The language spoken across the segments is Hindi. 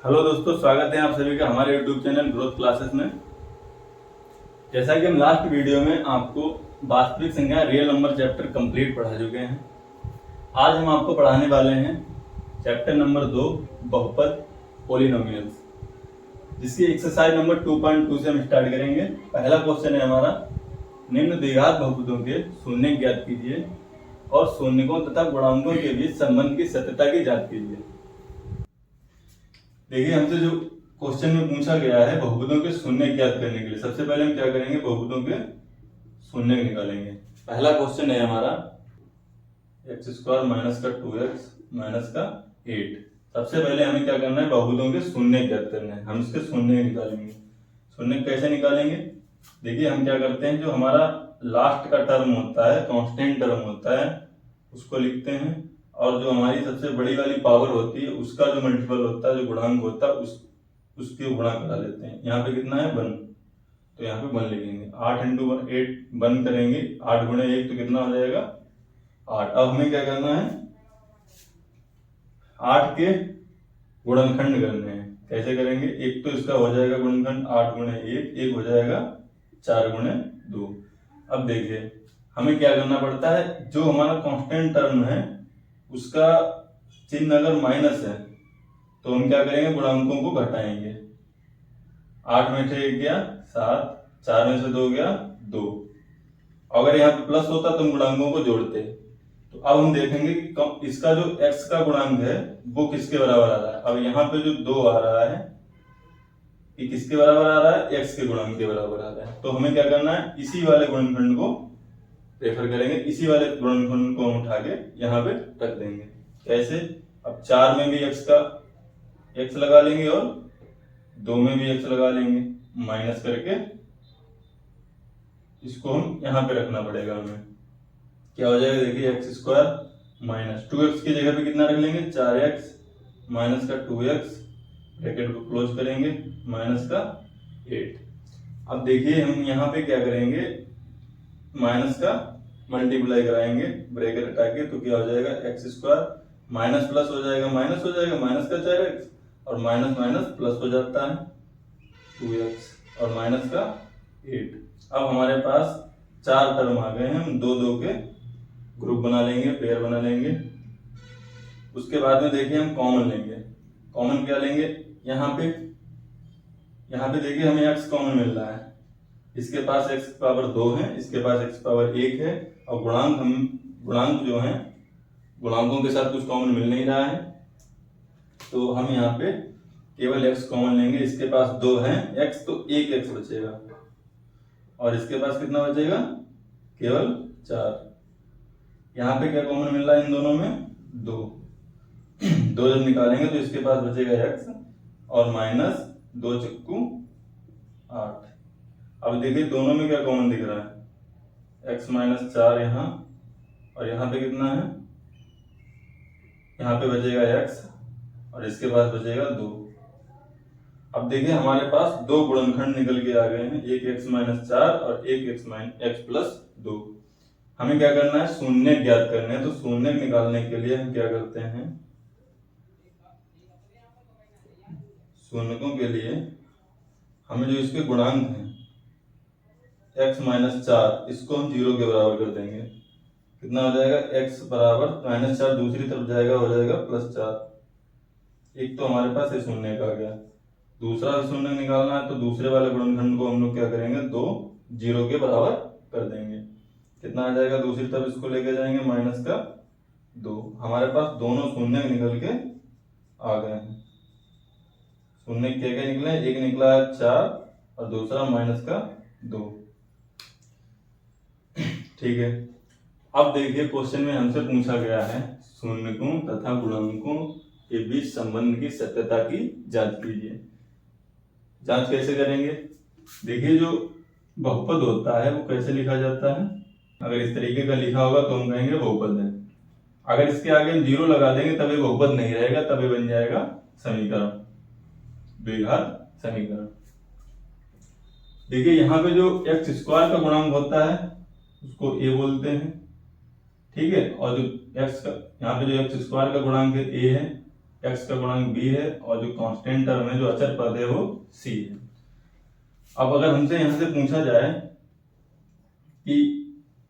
हेलो दोस्तों, स्वागत है आप सभी का हमारे YouTube चैनल ग्रोथ क्लासेस में। जैसा कि हम लास्ट वीडियो में आपको वास्तविक संख्या रियल नंबर चैप्टर कंप्लीट पढ़ा चुके हैं। आज हम आपको पढ़ाने वाले हैं चैप्टर नंबर 2 बहुपद पॉलिनोमियल्स, जिसकी एक्सरसाइज नंबर 2.2 से हम स्टार्ट करेंगे। पहला क्वेश्चन है हमारा, निम्न द्विघात बहुपदों के शून्य ज्ञात कीजिए और शून्यकों तथा गुणांकों के बीच संबंध की सत्यता की जांच कीजिए। देखिए, हमसे जो क्वेश्चन में पूछा गया है बहुपदों के शून्य ज्ञात करने के लिए, सबसे पहले हम क्या करेंगे, बहुपदों के शून्य निकालेंगे। पहला क्वेश्चन है हमारा x² माइनस का 2x माइनस का 8। सबसे पहले हमें क्या करना है, बहुपदों के शून्य ज्ञात करना है। हम इसके शून्य निकालेंगे। शून्य कैसे निकालेंगे, देखिए हम क्या करते हैं, जो हमारा लास्ट का टर्म होता है, कांस्टेंट टर्म होता है, उसको लिखते हैं, और जो हमारी सबसे बड़ी वाली पावर होती है उसका जो मल्टीपल होता है, जो गुणांक होता है, उसके गुणा करा लेते हैं। यहाँ पे कितना है 1, तो यहाँ पे 1 लिखेंगे। 8 इंटू 8 1 करेंगे, 8 गुणे 1 तो कितना हो जाएगा 8। अब हमें क्या करना है, 8 के गुणनखंड करने हैं। कैसे करेंगे, एक तो इसका हो जाएगा गुणनखंड 8 गुणे 1, एक हो जाएगा 4 गुणे 2। अब देखिए हमें क्या करना पड़ता है, जो हमारा कांस्टेंट टर्म है उसका चिन्ह अगर माइनस है तो हम क्या करेंगे, गुणांकों को घटाएंगे। 8 में से 1 गया 7, 4 में से 2 गया 2। अगर यहाँ पे प्लस होता तो हम गुणांकों को जोड़ते। तो अब हम देखेंगे कि इसका जो x का गुणांक है वो किसके बराबर आ रहा है। अब यहाँ पे जो 2 आ रहा है ये किसके बराबर आ रहा है, x के गुणांक के बराबर आ रहा है। तो हमें क्या करना है, इसी वाले गुणनखंड को रेफर करेंगे, इसी वाले गुणनखंड को हम उठा के यहाँ पे रख देंगे। कैसे, अब 4 में भी x लगा लेंगे और 2 में भी x लगा लेंगे, माइनस करके इसको हम यहाँ पे रखना पड़ेगा। हमें क्या हो जाएगा, देखिए x² माइनस 2x की जगह पे कितना रख लेंगे, 4x माइनस का 2x, ब्रैकेट को क्लोज करेंगे, माइनस का 8। अब देखिए हम यहाँ पे क्या करेंगे, माइनस का मल्टीप्लाई कराएंगे ब्रैकेट हटा के, तो क्या हो जाएगा x² माइनस प्लस हो जाएगा, माइनस हो जाएगा, माइनस का 4x और माइनस माइनस प्लस हो जाता है 2x और माइनस का 8। अब हमारे पास 4 टर्म आ गए हैं, हम 2-2 के ग्रुप बना लेंगे, पेयर बना लेंगे। उसके बाद में देखिए हम कॉमन लेंगे। कॉमन क्या लेंगे, यहाँ पे देखिए हमें x कॉमन मिल रहा है, इसके पास x पावर 2 है, इसके पास x पावर 1 है, और गुणांक जो है, गुणांकों के साथ कुछ कॉमन मिल नहीं रहा है, तो हम यहाँ पे केवल x कॉमन लेंगे। इसके पास 2 है x, तो 1 x बचेगा, और इसके पास कितना बचेगा, केवल 4। यहाँ पे क्या कॉमन मिल रहा है इन दोनों में, 2 जब निकालेंगे तो इसके पास बचेगा x और माइनस 2 चक्कू 8। अब देखिए दोनों में क्या कॉमन दिख रहा है, x माइनस 4 यहाँ, और यहाँ पे कितना है, यहाँ पे बचेगा x और इसके पास बचेगा 2। अब देखिए हमारे पास 2 गुणनखंड निकल के आ गए हैं, एक x माइनस 4 और एक x प्लस 2। हमें क्या करना है, शून्य ज्ञात करने हैं। तो शून्य निकालने के लिए हम क्या करते हैं, शून्यकों के लिए हमें जो इसके गुणांक हैं x माइनस 4, इसको हम 0 के बराबर कर देंगे। कितना हो जाएगा, x बराबर माइनस 4 दूसरी तरफ जाएगा, हो जाएगा प्लस 4। एक तो हमारे पास ये शून्य का आ गया, दूसरा शून्य निकालना है, तो दूसरे वाले गुणनखंड को हम लोग क्या करेंगे, 2 0 के बराबर कर देंगे। कितना आ जाएगा, दूसरी तरफ इसको लेके जाएंगे, माइनस का 2। हमारे पास दोनों शून्य निकल के आ गए हैं। शून्य क्या क्या निकले, एक निकला है 4 और दूसरा माइनस का 2। ठीक है, अब देखिए क्वेश्चन में हमसे पूछा गया है, शून्यकों तथा गुणांकों के बीच संबंध की सत्यता की जांच कीजिए। जांच कैसे करेंगे, देखिए जो बहुपद होता है वो कैसे लिखा जाता है, अगर इस तरीके का लिखा होगा तो हम कहेंगे बहुपद है। अगर इसके आगे हम 0 लगा देंगे तब ये बहुपद नहीं रहेगा, तब ये बन जाएगा समीकरण, द्विघात समीकरण। देखिए यहाँ पे जो x² का गुणांक होता है उसको a बोलते हैं, ठीक है, और जो x का यहाँ पे जो x² का गुणांक है a है, x का गुणांक b है और जो कांस्टेंट टर्म है, जो अचर पद है, वो c है। अब अगर हमसे यहां से पूछा जाए कि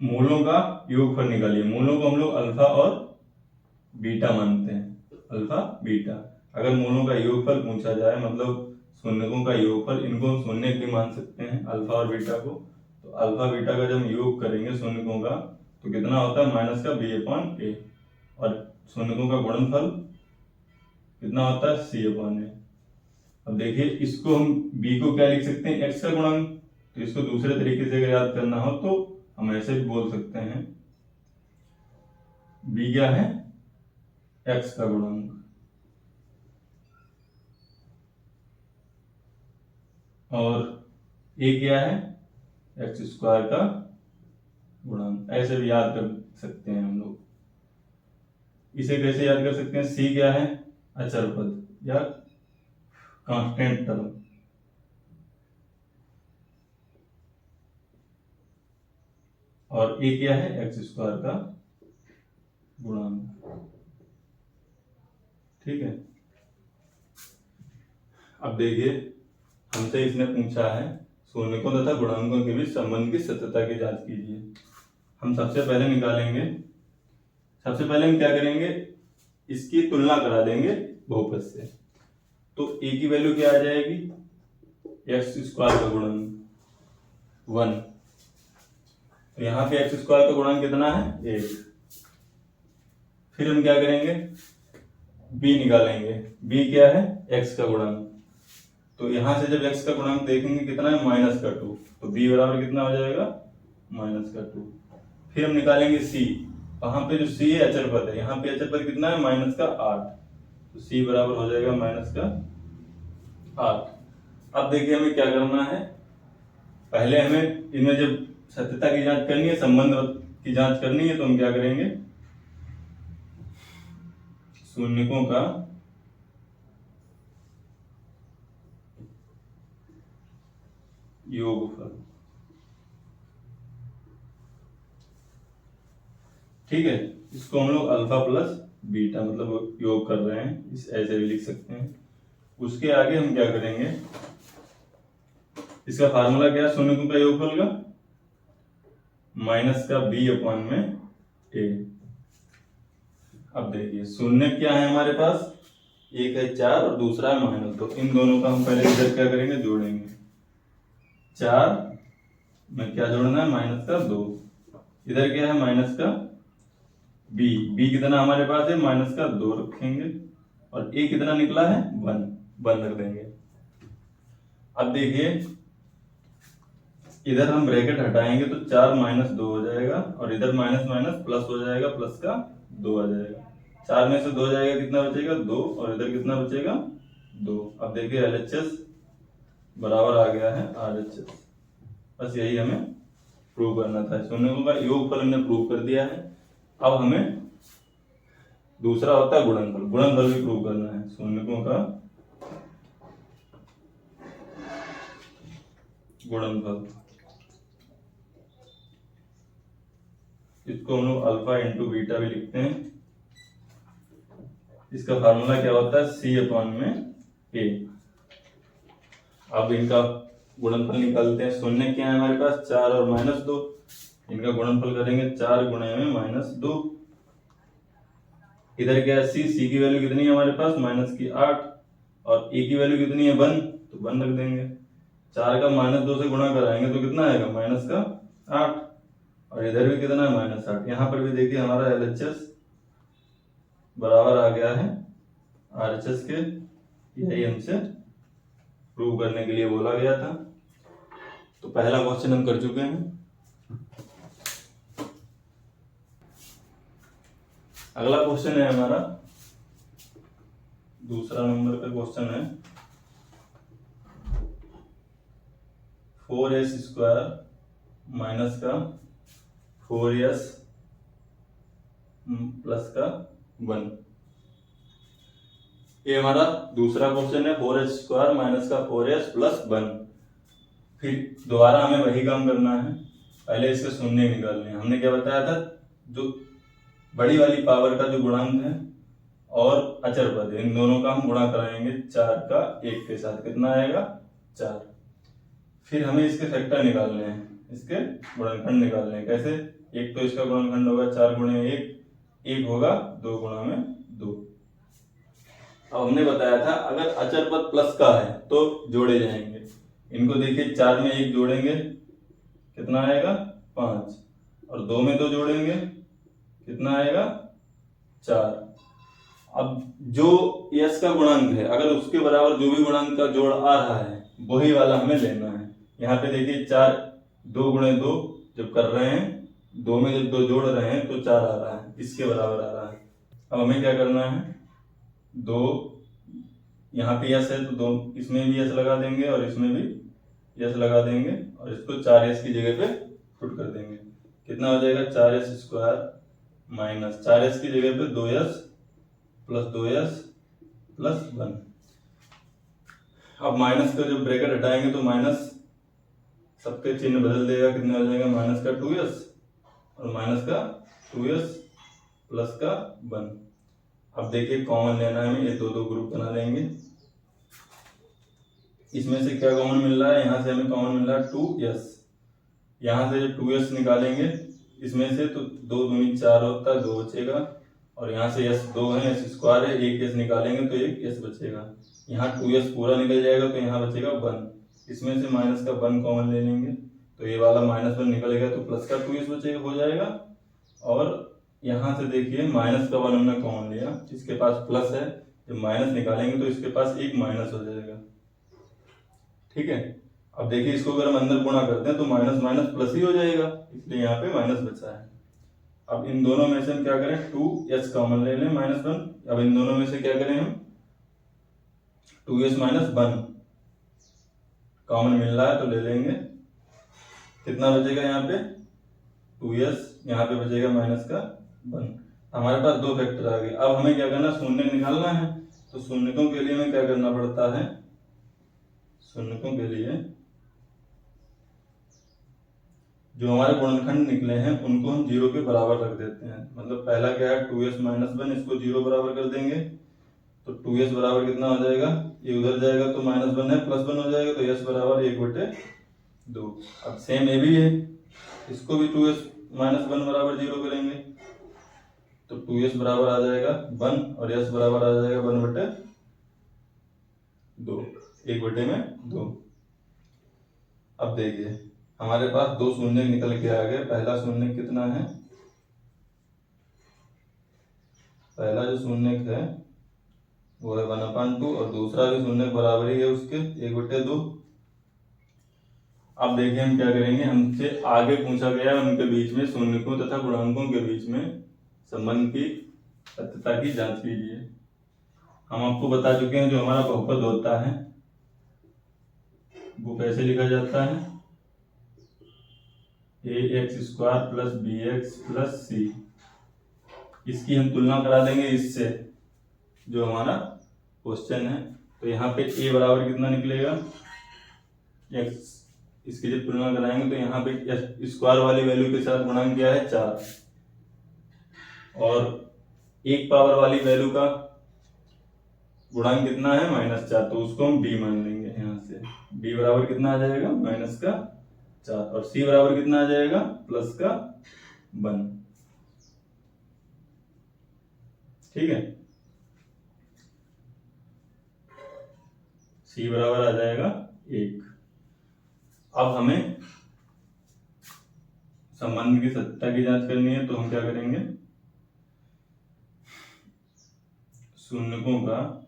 मूलों का योगफल निकालिए, मूलों को हम लोग अल्फा और बीटा मानते हैं, अल्फा बीटा। अगर मूलों का योगफल पूछा जाए, मतलब शून्यकों का योगफल, इनको हम शून्य भी मान सकते हैं, अल्फा और बीटा को। तो अल्फा बीटा का जब हम योग करेंगे शून्यकों का, तो कितना होता है, माइनस का b अपॉन a, और शून्यकों का गुणनफल कितना होता है, c अपॉन a। अब देखिए, इसको हम b को क्या लिख सकते हैं, x का गुणांक। तो इसको दूसरे तरीके से अगर याद करना हो तो हम ऐसे भी बोल सकते हैं, b क्या है, x का गुणांक, और a क्या है, एक्स स्क्वायर का गुणांक। ऐसे भी याद कर सकते हैं हम लोग। इसे कैसे याद कर सकते हैं, c क्या है, अचर पद या कांस्टेंट टर्म, और a क्या है, एक्स स्क्वायर का गुणांक। ठीक है। अब देखिए, हमसे इसने पूछा है शून्यकों तथा गुणांकों के बीच संबंध की सत्यता की जांच कीजिए। हम सबसे पहले निकालेंगे, सबसे पहले हम क्या करेंगे, इसकी तुलना करा देंगे बहुपद से। तो a की वैल्यू क्या आ जाएगी, एक्स स्क्वायर का गुणांक 1। तो यहाँ पे एक्स स्क्वायर का गुणांक कितना है, 1। फिर हम क्या करेंगे, b निकालेंगे। b क्या है, x का गुणांक। तो यहां से जब x का गुणांक देखेंगे कितना है, माइनस का 2। तो b बराबर कितना हो जाएगा, माइनस का 2। फिर हम निकालेंगे c। वहां पे जो c है अचर पद है, यहाँ पे अचर पद कितना है, माइनस का 8। तो c बराबर हो जाएगा माइनस का 8। अब देखिए हमें क्या करना है, पहले हमें इनमें जब सत्यता की जांच करनी है, संबंध की जांच करनी है, तो हम क्या करेंगे, शून्यकों का योगफल। ठीक है, इसको हम लोग अल्फा प्लस बीटा मतलब योग कर रहे हैं, इस ऐसे भी लिख सकते हैं। उसके आगे हम क्या करेंगे, इसका फार्मूला क्या है शून्यकों का योगफल का, माइनस का b अपॉन में a। अब देखिए शून्य क्या है हमारे पास, एक है 4 और दूसरा है माइनस 2। इन दोनों का हम पहले इधर क्या करेंगे, जोड़ेंगे। 4 में क्या जोड़ना है, माइनस का 2। इधर क्या है, माइनस का b कितना हमारे पास है, माइनस का 2 रखेंगे, और a कितना निकला है, 1 रख देंगे। अब देखिए इधर हम ब्रैकेट हटाएंगे तो 4 माइनस 2 हो जाएगा, और इधर माइनस माइनस प्लस हो जाएगा, प्लस का 2 आ जाएगा। 4 में से 2 जाएगा, कितना बचेगा, 2, और इधर कितना बचेगा, 2। अब देखिए LHS बराबर आ गया है RHS। बस यही हमें प्रूव करना था, शून्यकों का योगफल हमने प्रूव कर दिया है। अब हमें दूसरा होता है गुणनफल, गुणनफल भी प्रूव करना है। शून्यकों का गुणनफल, इसको हम लोग अल्फा इंटू बीटा भी लिखते हैं। इसका फार्मूला क्या होता है, c अपॉन में a। अब इनका गुणनफल निकालते हैं। शून्य क्या है हमारे पास, 4 और माइनस 2। इनका गुणनफल करेंगे, 4 गुणे में माइनस 2। इधर क्या है, c की वैल्यू कितनी है हमारे पास, माइनस की 8, और a की वैल्यू कितनी है, 1, तो 1 रख देंगे। 4 का माइनस 2 से गुणा कराएंगे तो कितना आएगा, माइनस का 8, और इधर भी कितना है, माइनस 8। यहाँ पर भी देखिए हमारा LHS बराबर आ गया है RHS के। यही हमसे प्रूव करने के लिए बोला गया था। तो पहला क्वेश्चन हम कर चुके हैं। अगला क्वेश्चन है हमारा दूसरा नंबर का क्वेश्चन है, 4s स्क्वायर माइनस का 4s प्लस का 1। ये हमारा दूसरा क्वेश्चन है, 4s स्क्वायर माइनस का 4s प्लस 1। फिर दोबारा हमें वही काम करना है, पहले इसके शून्य निकालने हैं। हमने क्या बताया था, जो बड़ी वाली पावर का जो गुणांक है और अचर पद, इन दोनों का हम गुणा कराएंगे 4 का 1 के साथ, कितना आएगा 4। फिर हमें इसके फैक्टर निकालने हैं, इसके गुणनखंड निकालने हैं। कैसे? एक तो इसका गुणनखंड होगा 4 गुणे 1, 1 होगा 2 गुणा में 2। अब हमने बताया था अगर अचर पद प्लस का है तो जोड़े जाएंगे। इनको देखिए 4 में 1 जोड़ेंगे कितना आएगा 5, और 2 में 2 जोड़ेंगे कितना आएगा 4। अब जो यश का गुणांक है अगर उसके बराबर जो भी गुणांक का जोड़ आ रहा है वही वाला हमें लेना है। यहाँ पे देखिए 4 2 गुणे 2 जब कर रहे हैं, 2 में जब 2 जोड़ रहे हैं तो 4 आ रहा है, इसके बराबर आ रहा है। अब हमें क्या करना है, 2 यहाँ पे यश है तो 2 इसमें भी यश लगा देंगे और इसमें भी यश लगा देंगे और इसको 4s की जगह पे पुट कर देंगे। कितना हो जाएगा 4s स्क्वायर माइनस 4s की जगह पे 2s प्लस 2s प्लस 1। अब माइनस का जब ब्रैकेट हटाएंगे तो माइनस सबके चिन्ह बदल देगा, कितना हो जाएगा माइनस का 2s और माइनस का 2s प्लस का 1। अब देखिए कॉमन लेना है, ये दो ग्रुप बना लेंगे। इसमें से क्या कॉमन मिल रहा है, यहाँ से हमें कॉमन मिल रहा है 2s। यहाँ से जब 2s निकालेंगे इसमें से तो 2 दूनी 4 होता है, 2 बचेगा, और यहाँ से s 2 है, s स्क्वायर है, 1 s निकालेंगे तो 1 s बचेगा। यहाँ 2s पूरा निकल जाएगा तो यहाँ बचेगा 1। इसमें से माइनस का 1 कॉमन ले लेंगे तो ये वाला -1 निकलेगा तो प्लस का 2s बचेगा हो जाएगा। और यहाँ से देखिए माइनस का 1 हमने कॉमन लिया, इसके पास प्लस है, जब माइनस निकालेंगे तो इसके पास एक माइनस हो जाएगा। ठीक है, अब देखिए इसको अगर हम अंदर गुणा करते हैं तो माइनस माइनस प्लस ही हो जाएगा, इसलिए यहाँ पे माइनस बचा है। अब इन दोनों में से हम क्या करें, 2s कॉमन ले लें -1। अब इन दोनों में से क्या करें हम 2s - 1 कॉमन मिल रहा है तो ले लेंगे। कितना बचेगा यहाँ पे 2s, यहाँ पे बचेगा माइनस का 1। हमारे पास दो फैक्टर आ गए। अब हमें क्या करना, शून्य निकालना है। तो शून्यकों के लिए हमें क्या करना पड़ता है, शून्यकों के लिए जो हमारे गुणनखंड निकले हैं उनको हम 0 के बराबर रख देते हैं। मतलब पहला क्या है 2s - 1, इसको 0 बराबर कर देंगे तो 2s बराबर कितना हो जाएगा, ये उधर जाएगा तो -1 है, +1 हो जाएगा तो s बराबर 1/2। अब सेम ये भी है, इसको भी 2s - 1 बराबर 0 करेंगे तो 2s बराबर आ जाएगा 1 और s बराबर आ जाएगा 1/2, 1/2। अब देखिए हमारे पास दो शून्य निकल के आ गए। पहला शून्य कितना है, पहला जो शून्य है वो है 1/2 और दूसरा भी शून्य बराबर ही है उसके 1/2। अब देखिए हम क्या करेंगे, हमसे आगे पूछा गया है उनके बीच में शून्यकों तथा गुणांकों के बीच में संबंध की सत्यता की जांच कीजिए। हम आपको बता चुके हैं जो हमारा बहुपद होता है वो कैसे लिखा जाता है, ax² + bx + c। इसकी हम तुलना करा देंगे इससे जो हमारा क्वेश्चन है। तो यहाँ पे a बराबर कितना निकलेगा x, इसकी जब तुलना कराएंगे तो यहाँ पे स्क्वायर वाली वैल्यू के साथ गुणांक क्या है 4, और एक पावर वाली वैल्यू का गुणांक कितना है -4, तो उसको हम b मान लेंगे। यहाँ से b बराबर कितना आ जाएगा -4 और c बराबर कितना आ जाएगा +1। ठीक है, c बराबर आ जाएगा 1। अब हमें संबंध की सत्यता की जांच करनी है तो हम क्या करेंगे, शून्यकों का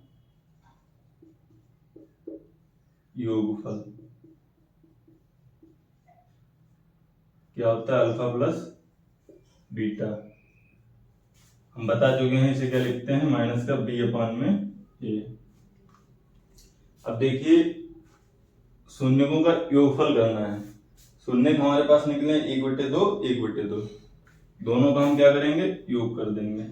योगफल क्या होता है अल्फा + बीटा। हम बता चुके हैं इसे क्या लिखते हैं -b/a। अब देखिए शून्यकों का योगफल करना है। शून्य हमारे पास निकले 1/2 1/2, दोनों का हम क्या करेंगे योग कर देंगे।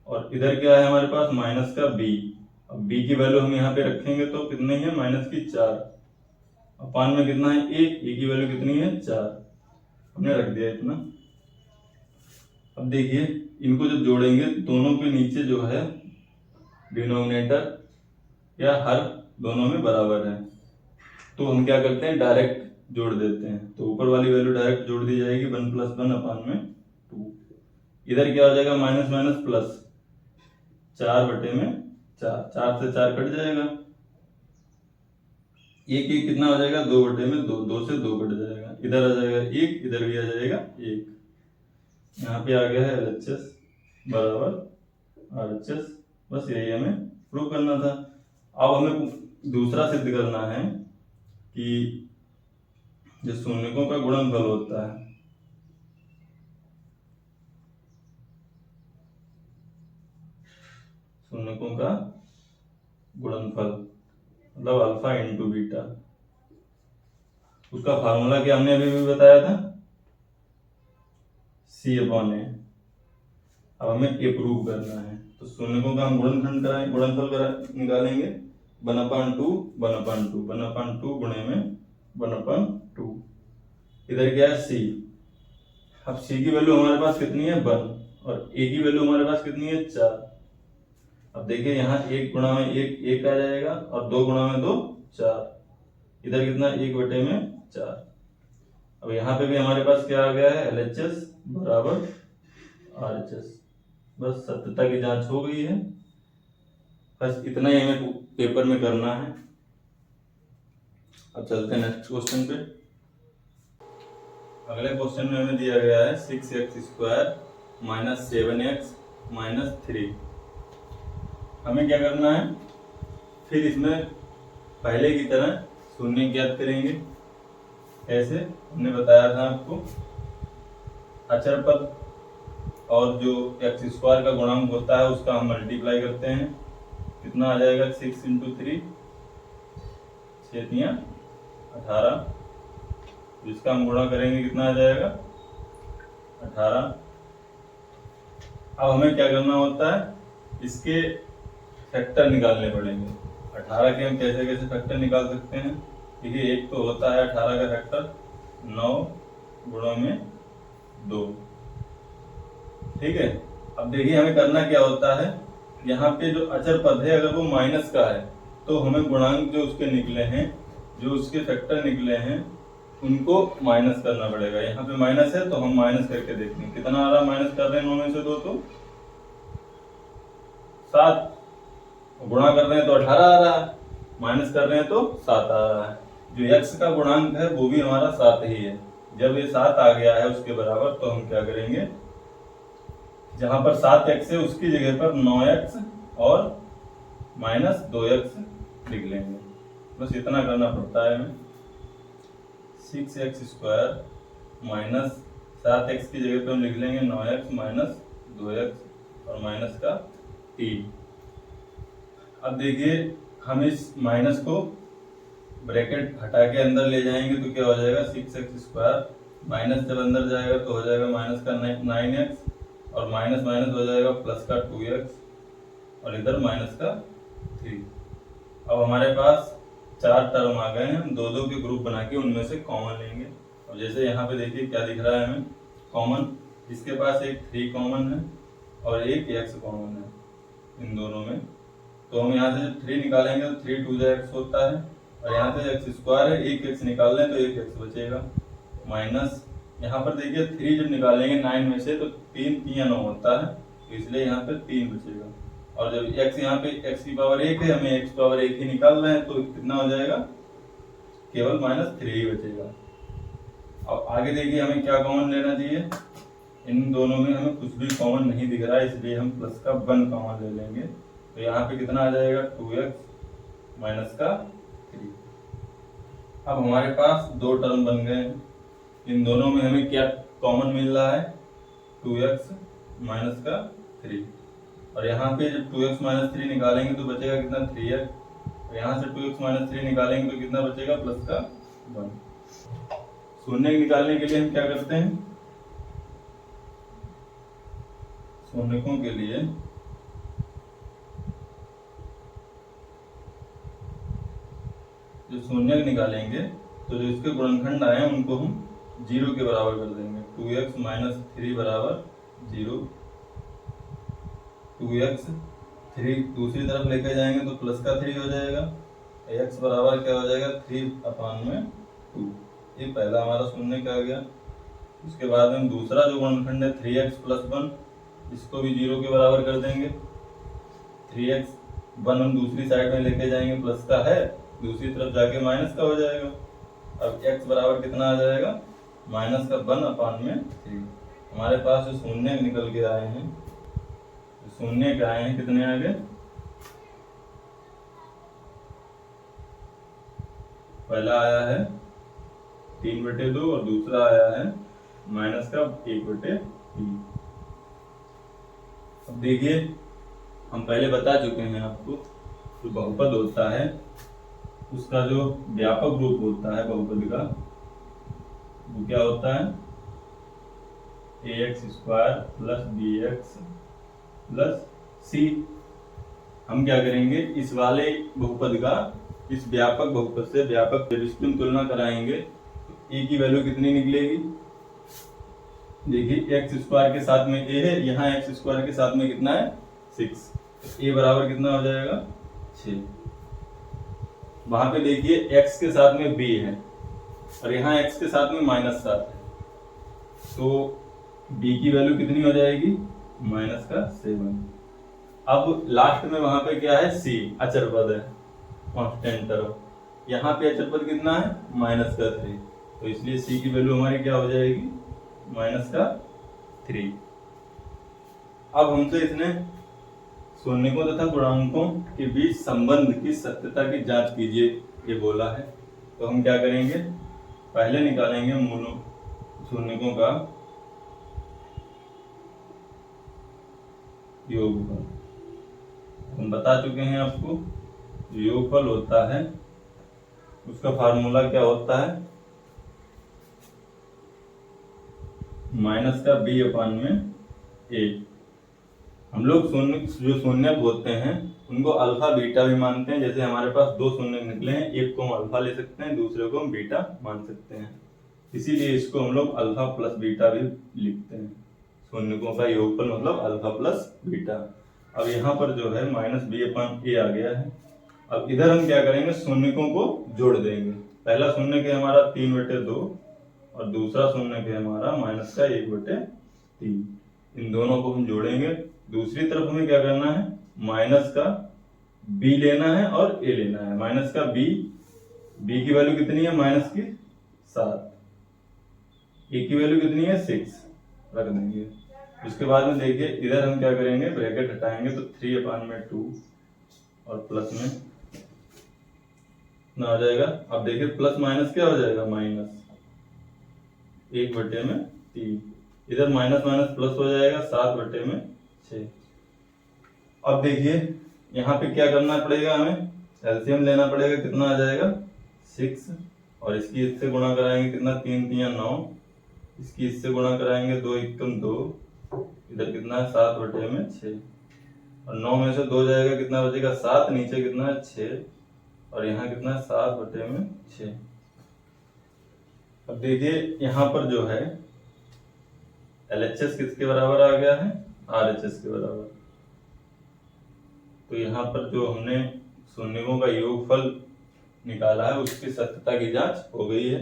और इधर क्या है हमारे पास -b। अब b की वैल्यू हम यहाँ पे रखेंगे तो कितनी है -4, अपान में कितना है 1, a की वैल्यू कितनी है 4, हमने रख दिया इतना। अब देखिए इनको जब जोड़ेंगे दोनों के नीचे जो है डिनोमिनेटर या हर दोनों में बराबर है, तो हम क्या करते हैं डायरेक्ट जोड़ देते हैं। तो ऊपर वाली वैल्यू डायरेक्ट जोड़ दी जाएगी 1 + 1 अपान में 2। इधर क्या हो जाएगा माइनस माइनस प्लस, 4/4, 4 से 4 कट जाएगा, एक एक कितना हो जाएगा 2/2, 2 से 2 कट जाएगा, इधर आ जाएगा 1, इधर भी आ जाएगा 1। यहाँ पे आ गया है LHS बराबर RHS। बस यही हमें प्रूव करना था। अब हमें दूसरा सिद्ध करना है कि जो शून्यकों का गुणनफल होता है, शून्यकों का गुणनफल मतलब अल्फा इंटू बीटा, उसका फार्मूला क्या हमने अभी भी बताया था, C/A। अब हमें ये प्रूव करना है, तो शून्यकों का हम गुणनफल निकालेंगे 1/2 1/2 1/2 गुणे में 1/2। इधर क्या है C। अब C की वैल्यू हमारे पास कितनी है 1 और A की वैल्यू हमारे पास कितनी है 4। अब देखिए यहाँ 1 गुणा में 1 1 आ जाएगा और 2 गुणा में 2 4, इधर कितना 1/4। अब यहाँ पे भी हमारे पास क्या आ गया है LHS बराबर RHS। बस सत्यता की जांच हो गई है। बस इतना ही हमें पेपर में करना है। अब चलते हैं नेक्स्ट क्वेश्चन पे। अगले क्वेश्चन में हमें दिया गया है 6x² - 7x - 3। हमें क्या करना है, फिर इसमें पहले की तरह शून्य ज्ञात करेंगे। ऐसे हमने बताया था आपको, अचर पद और जो x² का गुणांक होता है उसका हम मल्टीप्लाई करते हैं। कितना आ जाएगा 6 × 3 6 × 18, जिसका हम गुणा करेंगे कितना आ जाएगा 18। अब हमें क्या करना होता है, इसके फैक्टर निकालने पड़ेंगे। 18 के हम कैसे कैसे फैक्टर निकाल सकते हैं, देखिए एक तो होता है 18 का फैक्टर 9 गुणा में 2, ठीक है। अब देखिए हमें करना क्या होता है, यहाँ पे जो अचर पद है अगर वो माइनस का है तो हमें गुणांक जो उसके निकले हैं, जो उसके फैक्टर निकले हैं, उनको माइनस करना पड़ेगा। यहाँ पे माइनस है तो हम माइनस करके देखते हैं कितना आ रहा है। माइनस कर रहे हैं 9 में से 2 तो 7, गुणा कर रहे हैं तो 18 आ रहा है, माइनस कर रहे हैं तो 7 आ रहा है। जो x का गुणांक है वो भी हमारा 7 ही है। जब ये 7 आ गया है उसके बराबर, तो हम क्या करेंगे, जहां पर 7x है उसकी जगह पर 9x और -2x लिख लेंगे। बस इतना करना पड़ता है हमें। 6x² - 7x की जगह पर हम लिख लेंगे 9x - 2x और माइनस का 3। अब देखिए हम इस माइनस को ब्रैकेट हटा के अंदर ले जाएंगे तो क्या हो जाएगा 6x², माइनस जब अंदर जाएगा तो हो जाएगा माइनस का 9x और माइनस माइनस हो जाएगा प्लस का 2x और इधर माइनस का 3। अब हमारे पास 4 टर्म आ गए हैं, हम 2-2 के ग्रुप बना के उनमें से कॉमन लेंगे। अब जैसे यहाँ पे देखिए क्या दिख रहा है हमें कॉमन, इसके पास एक 3 कॉमन है और एक x कॉमन है इन दोनों में। तो हम यहाँ से जब 3 निकालेंगे तो 3 2 x होता है और यहाँ से x² है, एक x निकाल लें तो एक x बचेगा। माइनस यहाँ पर देखिए 3 जब निकालेंगे 9 में से तो 3 3 9 होता है, तो इसलिए यहाँ पे 3 बचेगा। और जब x यहाँ पे x की पावर 1 है, हमें x पावर 1 ही निकाल रहे हैं तो कितना हो जाएगा, केवल -3 ही बचेगा। अब आगे देखिए हमें क्या कॉमन लेना चाहिए, इन दोनों में हमें कुछ भी कॉमन नहीं दिख रहा है, इसलिए हम प्लस का 1 कॉमन ले लेंगे। तो यहाँ पे कितना आ जाएगा 2x माइनस का 3। अब हमारे पास 2 टर्म बन गए हैं, इन दोनों में हमें क्या कॉमन मिल रहा है 2x माइनस का 3। और यहाँ पे जब 2x माइनस 3 निकालेंगे तो बचेगा कितना 3x और यहाँ से 2x माइनस 3 निकालेंगे तो कितना बचेगा प्लस का 1। शून्य निकालने के लिए हम क्या करते हैं, शून्यकों के लिए जो शून्य निकालेंगे तो जो इसके गुणनखंड आए हैं उनको हम 0 के बराबर कर देंगे। 2x माइनस 3 बराबर 0 2x 3 दूसरी तरफ लेके जाएंगे तो प्लस का 3 हो जाएगा, x बराबर क्या हो जाएगा 3/2। ये पहला हमारा शून्य का आ गया। उसके बाद में दूसरा जो गुणनखंड है 3x + 1, इसको भी 0 के बराबर कर देंगे। 3x 1 हम दूसरी साइड में लेके जाएंगे, प्लस का है, दूसरी तरफ जाके माइनस का हो जाएगा। अब x बराबर कितना आ जाएगा -1/3। हमारे पास जो शून्य निकल के आए हैं, शून्य के आए हैं कितने आ गए, पहला आया है 3/2 और दूसरा आया है -1/3। अब देखिए हम पहले बता चुके हैं आपको, जो बहुपद होता है उसका जो व्यापक रूप होता है बहुपद का, वो क्या होता है ax² + bx + c। हम क्या करेंगे, इस वाले बहुपद का इस व्यापक बहुपद से व्यापक जब इसकी हम तुलना कराएंगे तो a की वैल्यू कितनी निकलेगी। देखिए x² के साथ में a है, यहाँ x² के साथ में कितना है 6, तो a बराबर कितना हो जाएगा 6। वहां पे देखिए x के साथ में b है और यहाँ x के साथ में -7 है, तो b की वैल्यू कितनी हो जाएगी -7। अब लास्ट में वहां पे क्या है c अचर पद है, कांस्टेंट टर्म। यहाँ पे अचर पद कितना है -3, तो इसलिए c की वैल्यू हमारी क्या हो जाएगी -3। अब हमसे इसने शून्यकों तथा गुणांकों के बीच संबंध की सत्यता की जांच कीजिए ये बोला है। तो हम क्या करेंगे, पहले निकालेंगे मूलों शून्यकों का योगफल। हम बता चुके हैं आपको, योगफल होता है उसका फार्मूला क्या होता है -b/a। हम लोग शून्य जो शून्यक होते हैं उनको अल्फा बीटा भी मानते हैं। जैसे हमारे पास दो शून्य निकले हैं, एक को हम अल्फा ले सकते हैं, दूसरे को हम बीटा मान सकते हैं, इसीलिए इसको हम लोग अल्फा प्लस बीटा भी लिखते हैं। शून्यकों का योगफल मतलब अल्फा प्लस बीटा। अब यहाँ पर जो है -b/a आ गया है। अब इधर हम क्या करेंगे, शून्यकों को जोड़ देंगे। पहला शून्य के हमारा 3/2 और दूसरा शून्य के हमारा -1/3। इन दोनों को हम जोड़ेंगे। दूसरी तरफ हमें क्या करना है, माइनस का b लेना है और a लेना है। माइनस का b की वैल्यू कितनी है -7, a की वैल्यू कितनी है 6 रख देंगे। उसके बाद में देखिए इधर हम क्या करेंगे, ब्रैकेट हटाएंगे तो 3/2 और प्लस में ना आ जाएगा। अब देखिए प्लस माइनस क्या हो जाएगा, -1/3। इधर माइनस माइनस प्लस हो जाएगा 7/6। अब देखिए यहाँ पे क्या करना पड़ेगा, हमें एलसीएम लेना पड़ेगा। कितना आ जाएगा 6 और इसकी इससे गुणा कराएंगे, कितना 3 3 9, इसकी इससे गुणा कराएंगे 2 1 2, इधर कितना है 7/6 और 9 में से 2 जाएगा, कितना बचेगा 7, नीचे कितना है 6 और यहाँ कितना है 7/6। अब देखिए यहाँ पर जो है LHS किसके बराबर आ गया है, RHS के बराबर। तो यहाँ पर जो हमने शून्यकों का योगफल निकाला है उसकी सत्यता की जांच हो गई है।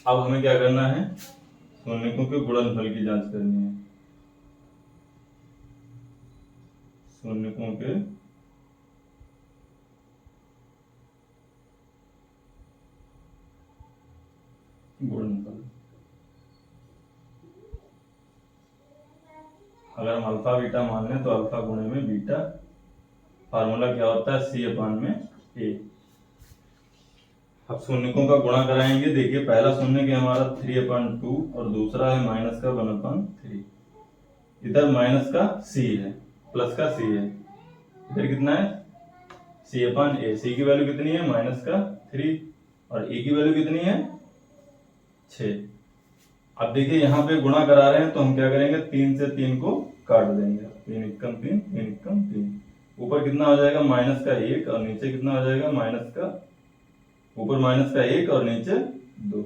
अब हमें क्या करना है, शून्यकों के गुणनफल की जांच करनी है। शून्यकों के गुणनफल, अगर हम अल्फा बीटा मान लें तो अल्फा गुणे में बीटा, फार्मूला क्या होता है c/a। अब शून्यकों का गुणा कराएंगे। देखिए पहला शून्य के हमारा 3/2 और दूसरा है -1/3। इधर माइनस का c है, प्लस का c है, इधर कितना है c/a। c की वैल्यू कितनी है -3 और a की वैल्यू कितनी है 6। अब देखिए यहाँ पे गुणा करा रहे हैं तो हम क्या करेंगे, 3 से 3 को काट देंगे, 3 एकम 3 3 एकम 3। ऊपर कितना हो जाएगा -1 और नीचे कितना हो जाएगा ऊपर -1 और नीचे 2।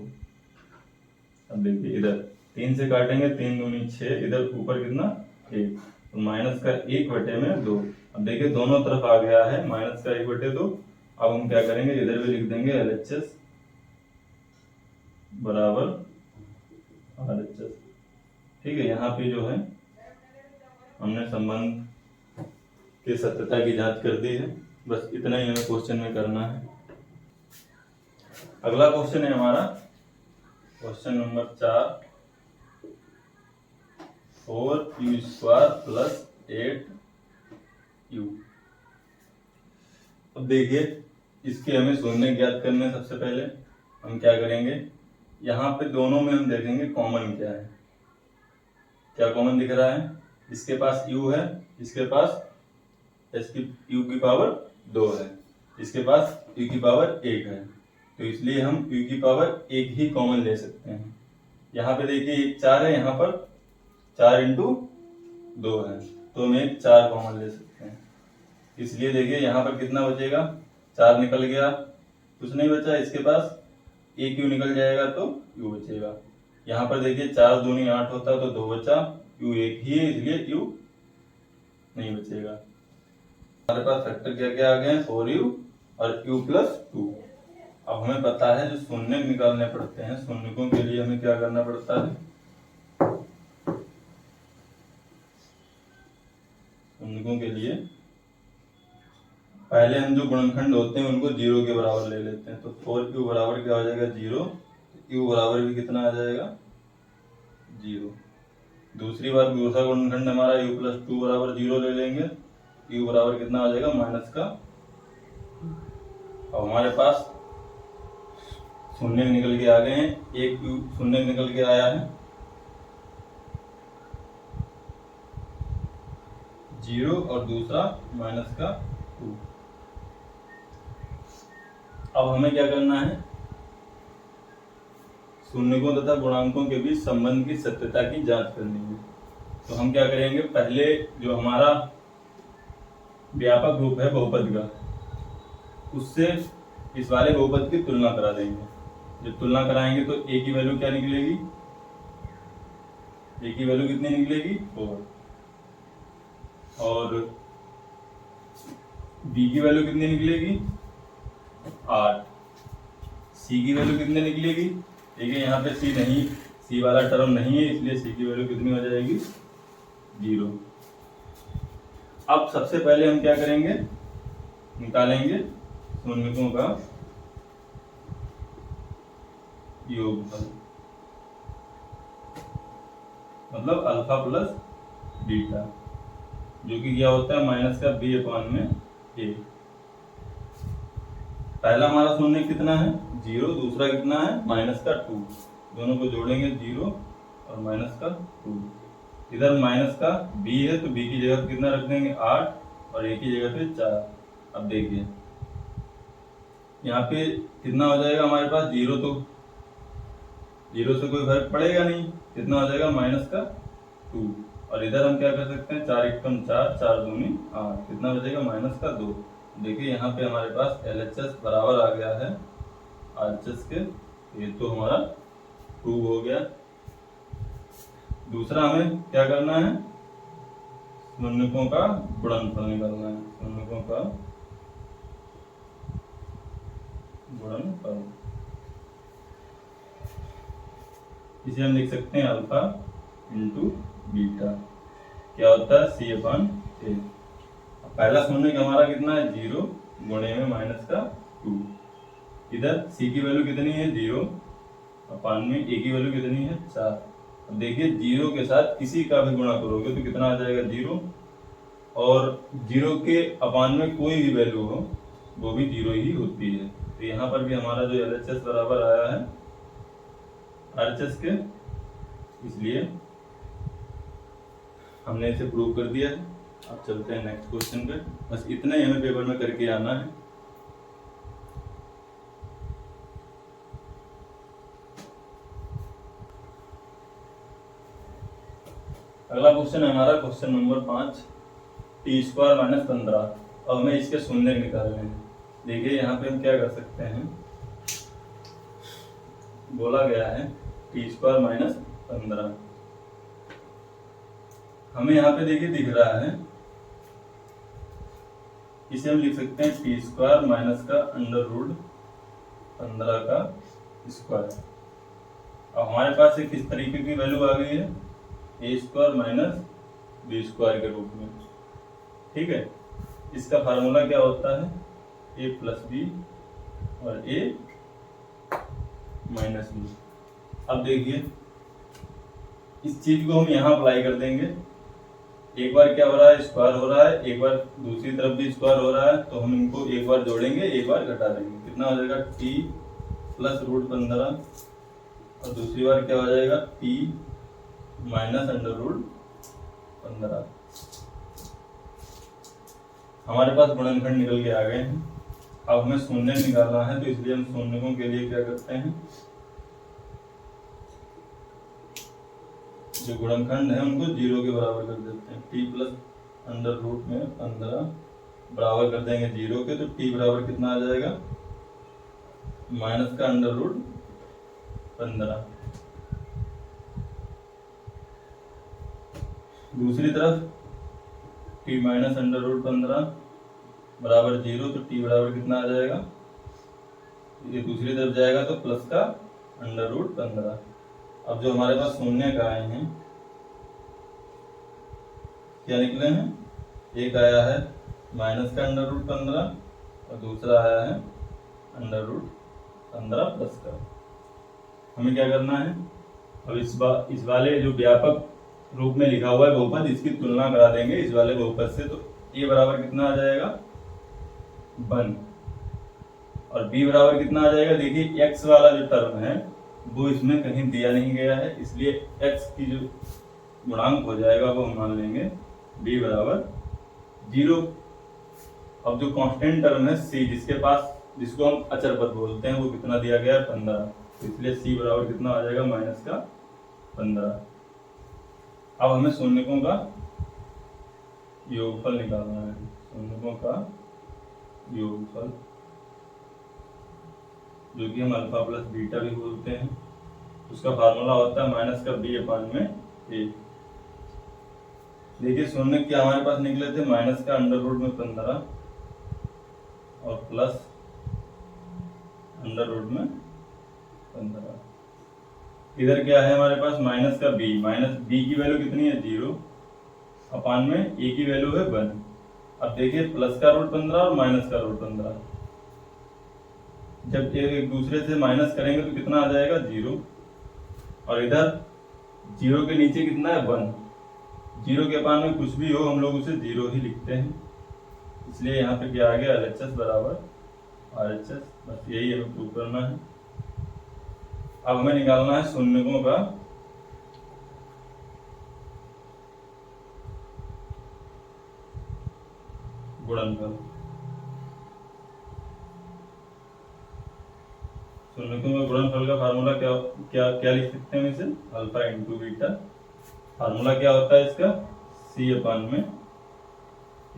अब देखिए इधर 3 से काटेंगे, 3 दूनी 6, इधर ऊपर कितना 1, तो माइनस का 1/2। अब देखिए दोनों तरफ आ गया है माइनस का 1/2। अब हम क्या करेंगे, इधर भी लिख देंगे LHS बराबर RHS। ठीक है, यहाँ पे जो है हमने संबंध की सत्यता की जांच कर दी है। बस इतना ही हमें क्वेश्चन में करना है। अगला क्वेश्चन है हमारा question number 4, 4u² plus 8u। अब देखिए इसके हमें शून्य ज्ञात करने हैं। सबसे पहले हम क्या करेंगे, यहाँ पे दोनों में हम देखेंगे कॉमन क्या है। क्या कॉमन दिख रहा है, इसके पास u है, इसके पास u की पावर 2 है, इसके पास u की पावर 1 है, तो इसलिए हम u की पावर 1 ही कॉमन ले सकते हैं। यहाँ पे देखिए 4 है, यहाँ पर 4 × 2 है, तो हम 4 कॉमन ले सकते हैं। इसलिए देखिए यहाँ पर कितना बचेगा, 4 निकल गया, कुछ नहीं बचा, इसके पास 1 u निकल जाएगा तो u बचेगा। यहाँ पर देखिए 4 दूनी 8 होता तो 2 बचा, u 1 ही है इसलिए u नहीं बचेगा। हमारे पास फैक्टर क्या क्या आ गए, 4u और u + 2। अब हमें पता है जो शून्य निकालने पड़ते हैं, शून्यकों के लिए हमें क्या करना पड़ता है, शून्यकों के लिए पहले हम जो गुणनखंड होते हैं उनको 0 के बराबर ले लेते हैं। तो 4u बराबर क्या हो जाएगा 0, u बराबर भी कितना आ जाएगा 0। दूसरी बार दूसरा गुणनखंड हमारा u + 2 बराबर 0 ले लेंगे, u बराबर कितना आ जाएगा -का। अब हमारे पास शून्य निकल के आ गए हैं, एक शून्य निकल के आया है 0 और दूसरा -का 2। अब हमें क्या करना है, शून्यकों तथा गुणांकों के बीच संबंध की सत्यता की जांच करनी है। तो हम क्या करेंगे, पहले जो हमारा व्यापक रूप है बहुपद का, उससे इस वाले बहुपद की तुलना करा देंगे। जब तुलना कराएंगे तो a की वैल्यू क्या निकलेगी, a की वैल्यू कितनी निकलेगी 4, और b की वैल्यू कितनी निकलेगी 8, c की वैल्यू कितनी निकलेगी, देखिए यहाँ पे c वाला टर्म नहीं है, इसलिए c की वैल्यू कितनी हो जाएगी 0। अब सबसे पहले हम क्या करेंगे, निकालेंगे शून्यकों का योगफल, मतलब अल्फा + बीटा, जो कि क्या होता है -का b/a। पहला हमारा शून्य कितना है 0, दूसरा कितना है -का 2, दोनों को जोड़ेंगे 0 और -का 2। इधर का b है तो b की जगह पे कितना रख देंगे 8 और a की जगह पे 4। अब देखिए यहाँ पे कितना हो जाएगा हमारे पास 0, तो 0 से कोई फर्क पड़ेगा नहीं, कितना हो जाएगा -का 2। और इधर हम क्या कर सकते हैं, 4 × 4, 4 दूनी 8, कितना बचेगा -का 2। देखिए यहाँ पे हमारे पास LHS बराबर आ गया है RHS के, ये तो हमारा प्रूव हो गया। दूसरा हमें क्या करना है, शून्यकों का गुणनफल निकालना है, शून्यकों का गुणनफल। इसे हम लिख सकते हैं अल्फा × बीटा, क्या होता है c/a। पहला शून्य हमारा कितना है 0 गुणे में -का 2, इधर c की वैल्यू कितनी है 0 और पान में a की वैल्यू कितनी है 4। अब देखिए 0 के साथ किसी का भी गुणा करोगे तो कितना आ जाएगा 0, और 0 के अपान में कोई भी वैल्यू हो वो भी 0 ही होती है। तो यहाँ पर भी हमारा जो LHS बराबर आया है RHS के, इसलिए हमने इसे प्रूव कर दिया है। अब चलते हैं नेक्स्ट क्वेश्चन पे। बस इतना ही हमें पेपर में करके आना है। अगला क्वेश्चन है हमारा क्वेश्चन नंबर 5, t² - 15। अब हमें इसके शून्य निकालने हैं। देखिए यहाँ पे हम क्या कर सकते हैं, बोला गया है t² 15। हमें यहाँ पे देखिए दिख रहा है, इसे हम लिख सकते हैं टी स्क्वायर माइनस का अंडर रूट 15 का स्क्वायर। अब हमारे पास एक इस तरीके की वैल्यू आ गई है ए स्क्वायर माइनस बी स्क्वायर के रूप में। ठीक है, इसका फार्मूला क्या होता है, ए प्लस बी और ए माइनस बी। अब देखिए इस चीज को हम यहाँ अप्लाई कर देंगे। एक बार क्या हो रहा है, स्क्वायर हो रहा है, एक बार दूसरी तरफ भी स्क्वायर हो रहा है, तो हम इनको एक बार जोड़ेंगे, एक बार घटा देंगे। कितना हो जाएगा, टी प्लस रूट 15 और दूसरी बार क्या हो जाएगा, टी माइनस अंडर रूट 15। हमारे पास गुणनखंड निकल के आ गए हैं। अब हमें शून्य निकालना है, तो इसलिए हम शून्यकों के लिए क्या करते हैं, जो गुणनखंड है उनको 0 के बराबर कर देते हैं। टी प्लस अंडर रूट में 15 बराबर कर देंगे 0 के, तो टी बराबर कितना आ जाएगा, माइनस का अंडर रूट 15। दूसरी तरफ टी माइनस अंडर रूट 15 बराबर 0, तो टी बराबर कितना आ जाएगा, ये दूसरी तरफ जाएगा तो प्लस का अंडर रूट 15। अब जो हमारे पास शून्य का आए हैं, क्या निकले हैं, एक आया है माइनस का अंडर रूट 15 और दूसरा आया है अंडर रूट 15 प्लस का। हमें क्या करना है, अब इस वाले जो व्यापक रूप में लिखा हुआ है बहुपद, इसकी तुलना करा देंगे इस वाले बहुपद से। तो a बराबर कितना आ जाएगा, 1 और b बराबर कितना आ जाएगा। देखिए x वाला जो टर्म है वो इसमें कहीं दिया नहीं गया है, इसलिए x की जो गुणांक हो जाएगा वो हम मान लेंगे b बराबर 0। अब जो कांस्टेंट टर्म है c, जिसको हम अचर पद बोलते हैं, वो कितना दिया गया है, 15। तो इसलिए c बराबर कितना आ जाएगा, माइनस का 15। अब हमें शून्यकों का योगफल निकालना है। शून्यकों का योगफल, जो कि हम अल्फा प्लस बीटा भी बोलते हैं, उसका फार्मूला होता है माइनस का बी अपान में ए। देखिए शून्य क्या हमारे पास निकले थे, माइनस का अंडर रूट में 15 और प्लस अंडर रूट में 15। इधर क्या है हमारे पास, माइनस का बी, माइनस बी की वैल्यू कितनी है, 0 अपान में ए की वैल्यू है 1। अब देखिए प्लस का रूट 15 और माइनस का रूट 15, जब एक दूसरे से माइनस करेंगे तो कितना आ जाएगा, 0। और इधर 0 के नीचे कितना है, 1। 0 के अपान में कुछ भी हो हम लोग उसे 0 ही लिखते हैं, इसलिए यहाँ पे क्या आ गया, LHS बराबर RHS। बस यही हमें प्रूव करना है। अब हमें निकालना है शून्यकों का गुणनफल। शून्यकों का गुणनफल का फार्मूला क्या क्या क्या लिख सकते हैं इसे, अल्फा इंटू बीटा। फार्मूला क्या होता है इसका, c अपान में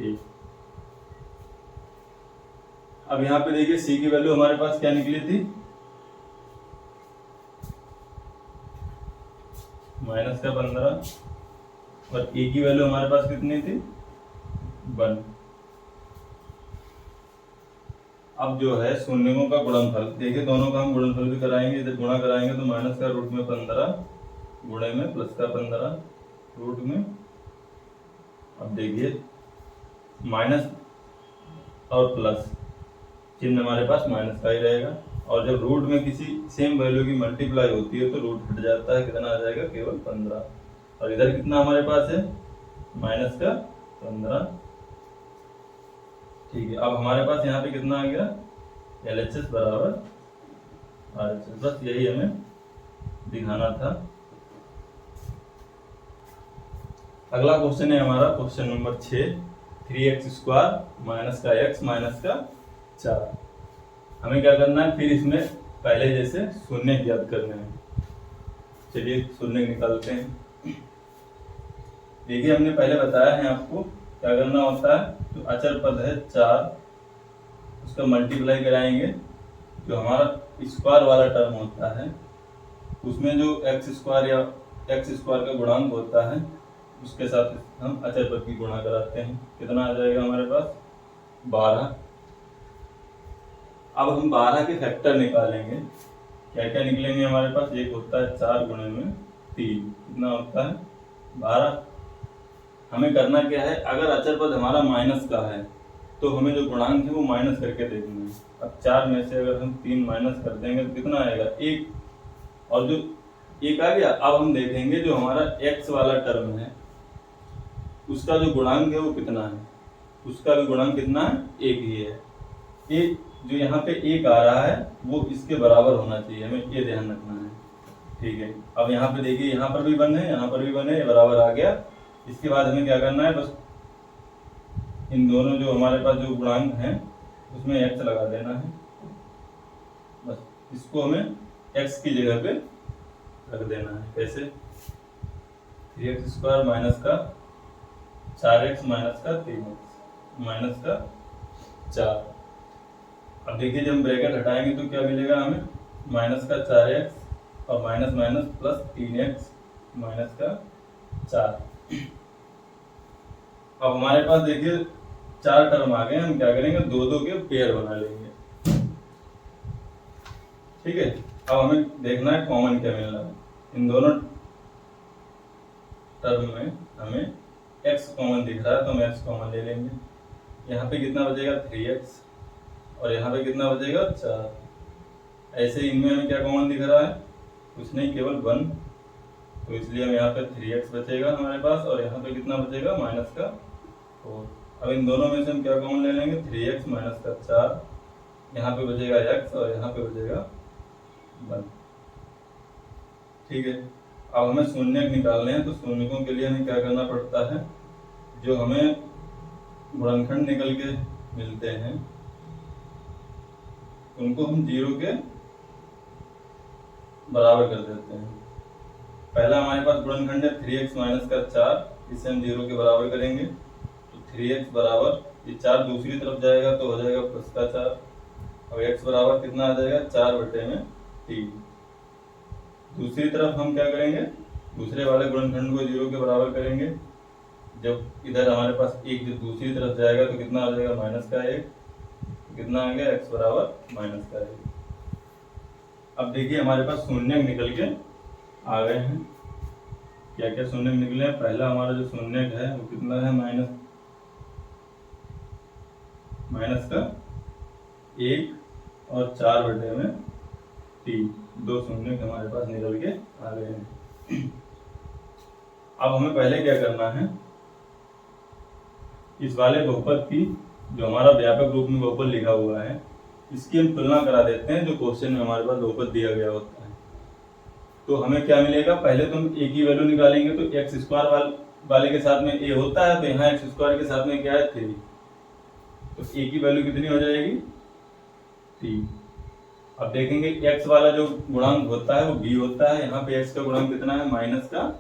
a। अब यहाँ पे देखिए c की वैल्यू हमारे पास क्या निकली थी, माइनस का 15 और a की वैल्यू हमारे पास कितनी थी, 1। अब जो है शून्यकों का गुणनफल, देखिए दोनों का हम गुणनफल भी कराएंगे, इधर गुणा कराएंगे तो माइनस का रूट में 15 गुणे में प्लस का 15 रूट में। अब देखिए माइनस और प्लस चिन्ह हमारे पास माइनस का ही रहेगा, और जब रूट में किसी सेम वैल्यू की मल्टीप्लाई होती है तो रूट हट जाता है, कितना आ जाएगा, केवल 15। और इधर कितना हमारे पास है, माइनस का 15। ठीक है, अब हमारे पास यहाँ पे कितना आ गया, LHS बराबर RHS। बस यही हमें दिखाना था। अगला क्वेश्चन है हमारा क्वेश्चन नंबर 6, 3x² माइनस का x माइनस का 4। हमें क्या करना है, फिर इसमें पहले जैसे शून्य ज्ञात करने हैं। चलिए शून्य निकालते हैं। देखिए हमने पहले बताया है आपको क्या करना होता है, जो अचर पद है 4 उसका मल्टीप्लाई कराएंगे, जो हमारा स्क्वायर वाला टर्म होता है उसमें जो x² या एक्स स्क्वायर का गुणांक होता है उसके साथ हम अचर पद की गुणा कराते हैं। कितना आ जाएगा हमारे पास 12। अब हम 12 के फैक्टर निकालेंगे। क्या क्या निकलेंगे हमारे पास, एक होता है 4 गुणे में 3, कितना होता है 12। हमें करना क्या है, अगर अचर पद हमारा माइनस का है तो हमें जो गुणांक है वो माइनस करके देखना है। अब 4 में से अगर हम 3 माइनस कर देंगे तो कितना आएगा 1, और जो 1 आ गया। अब हम देखेंगे जो हमारा x वाला टर्म है उसका जो गुणांक है वो कितना है, उसका भी गुणांक कितना है 1 ही है। एक जो यहाँ पे 1 आ रहा है वो इसके बराबर होना चाहिए, हमें ये ध्यान रखना है, ठीक है। अब यहाँ पे देखिए यहाँ पर भी 1 है, यहाँ पर भी 1 है, ये बराबर आ गया। इसके बाद हमें क्या करना है, बस इन दोनों जो हमारे पास जो गुणांक हैं उसमें x लगा देना है। बस इसको हमें x की जगह पे रख देना है। कैसे, 3x स्क्वायर माइनस का 4x माइनस का 3x माइनस का 4। अब देखिए जब हम ब्रैकेट हटाएंगे तो क्या मिलेगा हमें, माइनस का 4x और minus minus plus 3x minus का 4। अब हमारे पास देखिए 4 टर्म आ गए, हम क्या करेंगे 2-2 के पेयर बना लेंगे, ठीक है। अब हमें देखना है कॉमन क्या मिल रहा है। इन दोनों टर्म में हमें x कॉमन दिख रहा है तो हम x कॉमन ले लेंगे। यहाँ पे कितना बचेगा 3x और यहाँ पे कितना बचेगा 4। ऐसे इनमें हमें क्या कॉमन दिख रहा है, कुछ नहीं केवल 1, तो इसलिए हम यहाँ पे 3x बचेगा हमारे पास और यहाँ पे कितना बचेगा माइनस का 4। अब इन दोनों में से हम क्या कॉमन ले लेंगे 3x माइनस का 4, यहाँ पे बचेगा x और यहाँ पे बचेगा 1, ठीक है। अब हमें शून्य निकालने हैं तो शून्यकों के लिए हमें क्या करना पड़ता है, जो हमें गुणनखंड निकल के मिलते हैं उनको हम 0 के बराबर कर देते हैं। पहला हमारे पास गुणनखंड है 3x माइनस का 4, इसे हम 0 के बराबर करेंगे तो 3x बराबर, ये 4 दूसरी तरफ जाएगा तो हो जाएगा प्लस का 4 और x बराबर कितना आ जाएगा 4/3। दूसरी तरफ हम क्या करेंगे, दूसरे वाले गुणनखंड को 0 के बराबर करेंगे। जब इधर हमारे पास 1 जो दूसरी तरफ जाएगा तो कितना आ जाएगा माइनस का 1, तो कितना आ गया x बराबर माइनस का 1। अब देखिए हमारे पास शून्य निकल के आ गए हैं। क्या क्या शून्य निकले हैं, पहला हमारा जो शून्य है वो कितना है माइनस का 1 और 4/3, 2 शून्य हमारे पास निकल के आ गए हैं। अब हमें पहले क्या करना है, इस वाले बहुपद की जो हमारा व्यापक रूप में बहुपद लिखा हुआ है इसकी हम तुलना करा देते हैं जो क्वेश्चन में हमारे पास बहुपद दिया गया होता है। तो हमें क्या मिलेगा, पहले तो हम a की वैल्यू निकालेंगे तो x स्क्वायर वाले के साथ में a होता है तो यहाँ x स्क्वायर के साथ में क्या है 3, तो a की वैल्यू कितनी हो जाएगी 3। अब देखेंगे x वाला जो गुणांक होता है वो b होता है, यहाँ पे x का गुणांक कितना है माइनस का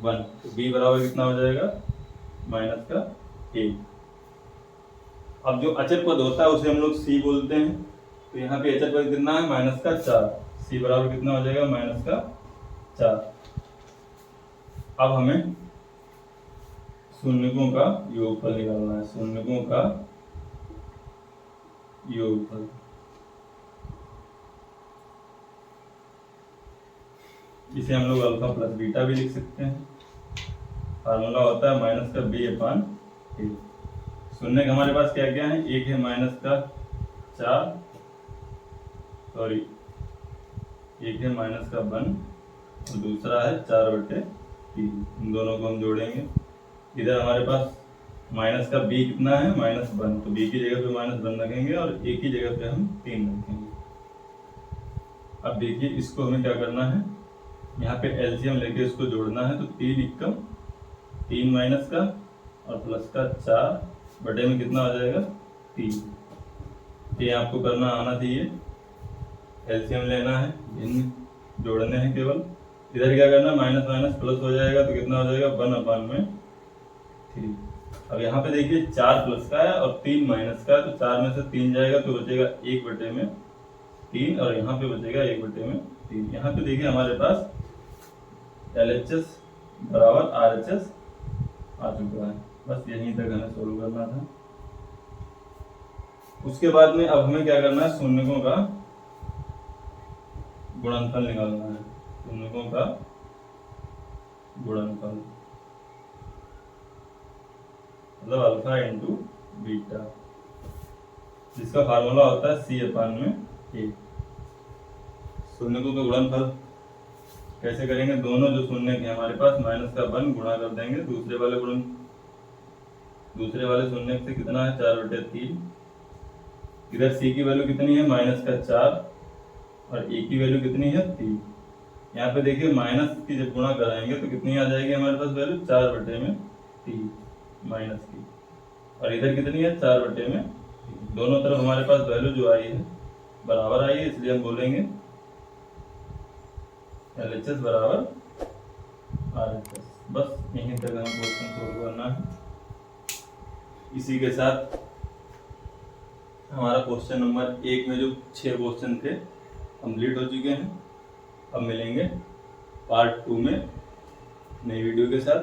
1, तो b बराबर कितना हो जाएगा माइनस का 1। अब जो अचर पद होता है उसे हम लोग c बोलते हैं, तो यहाँ पे अचर पद कितना है माइनस का 4, c बराबर कितना हो जाएगा माइनस का 4। अब हमें शून्यकों का योगफल निकालना है, शून्यकों का योगफल। इसे हम लोग अल्फा प्लस बीटा भी लिख सकते हैं, फार्मूला होता है माइनस का b/a। शून्य हमारे पास क्या क्या है, एक है माइनस का 4, सॉरी एक है माइनस का 1 और दूसरा है 4/3। इन दोनों को हम जोड़ेंगे। इधर हमारे पास माइनस का b कितना है -1, तो b की जगह पे -1 रखेंगे और a की जगह पे हम 3 रखेंगे। अब देखिए इसको हमें क्या करना है, यहाँ पे एलसीएम लेके इसको जोड़ना है, तो 3 एकम 3 माइनस का और प्लस का 4 बटे में कितना आ जाएगा 3। ये आपको करना आना चाहिए, एलसीएम लेना है, इन जोड़ने हैं केवल। इधर क्या करना, माइनस माइनस प्लस हो जाएगा तो कितना हो जाएगा 1/3। अब यहाँ पे देखिए 4 प्लस का है और 3 माइनस का है, तो 4 में से 3 जाएगा तो बचेगा 1/3 और यहाँ पे बचेगा 1/3। यहाँ पे देखिए हमारे पास LHS बराबर RHS आ चुका है। बस यहीं तक हमें सोल्व करना था। उसके बाद में अब हमें क्या करना है, शून्यकों का गुणनफल निकालना है। शून्यकों का गुणनफल मतलब अल्फा इंटू बीटा, जिसका फार्मूला होता है C/A। शून्यकों का गुणनफल कैसे करेंगे, दोनों जो शून्य के हमारे पास माइनस का 1 गुणा कर देंगे दूसरे वाले शून्य से, कितना है 4/3। इधर C की वैल्यू कितनी है -4 और A की वैल्यू कितनी है 3। यहाँ पे देखिए माइनस की जब गुणा कराएंगे तो कितनी आ जाएगी हमारे पास वैल्यू 4/3 माइनस की, और इधर कितनी है 4/3। दोनों तरफ हमारे पास वैल्यू जो आई है बराबर आई है, इसलिए हम बोलेंगे LHS बराबर RHS। बस यहीं तक हम क्वेश्चन सोल्व करना है। इसी के साथ हमारा क्वेश्चन नंबर 1 में जो 6 क्वेश्चन थे कंप्लीट हो चुके हैं। अब मिलेंगे पार्ट 2 में नई वीडियो के साथ।